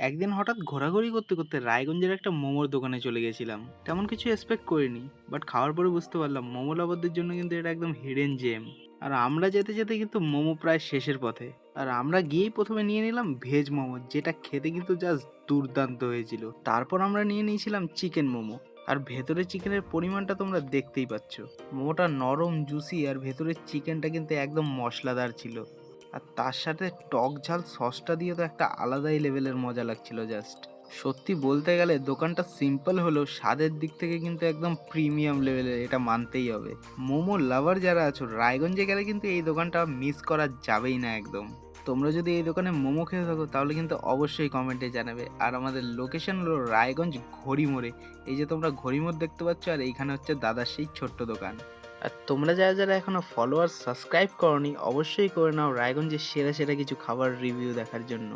একদিন হঠাৎ ঘোরাঘুরি করতে করতে রায়গঞ্জের একটা মোমোর দোকানে চলে গেছিলাম। তেমন কিছু এক্সপেক্ট করিনি, বাট খাওয়ার পরে বুঝতে পারলাম মোমো লাভারদের জন্য কিন্তু এটা একদম হিডেন জেম। আর আমরা যেতে যেতে কিন্তু মোমো প্রায় শেষের পথে। আর আমরা গিয়েই প্রথমে নিয়ে নিলাম ভেজ মোমো, যেটা খেতে কিন্তু জাস্ট দুর্দান্ত হয়েছিল। তারপর আমরা নিয়ে নিয়েছিলাম চিকেন মোমো। আর ভেতরে চিকেনের পরিমাণটা তোমরা দেখতেই পাচ্ছ। মোমোটা নরম জুসি, আর ভেতরের চিকেনটা কিন্তু একদম মশলাদার ছিল। আর তার সাথে টক ঝাল সসটা দিয়ে তো একটা আলাদাই লেভেলের মজা লাগছিল জাস্ট। সত্যি বলতে গেলে দোকানটা সিম্পল হলেও স্বাদের দিক থেকে কিন্তু একদম প্রিমিয়াম লেভেলের, এটা মানতেই হবে। মোমো লাভার যারা আছো, রায়গঞ্জে গেলে কিন্তু এই দোকানটা মিস করা যাবেই না একদম। তোমরা যদি এই দোকানে মোমো খেতে থাকো তাহলে কিন্তু অবশ্যই কমেন্টে জানাবে। আর আমাদের লোকেশন হলো রায়গঞ্জ ঘড়িমোড়ে। এই যে তোমরা ঘড়িমোড় দেখতে পাচ্ছ, আর এইখানে হচ্ছে দাদার সেই ছোট্ট দোকান। আর তোমরা যারা যারা এখনো ফলোয়ার সাবস্ক্রাইব করনি, অবশ্যই করে নাও রায়গঞ্জের সেরা সেরা কিছু খাবার রিভিউ দেখার জন্য।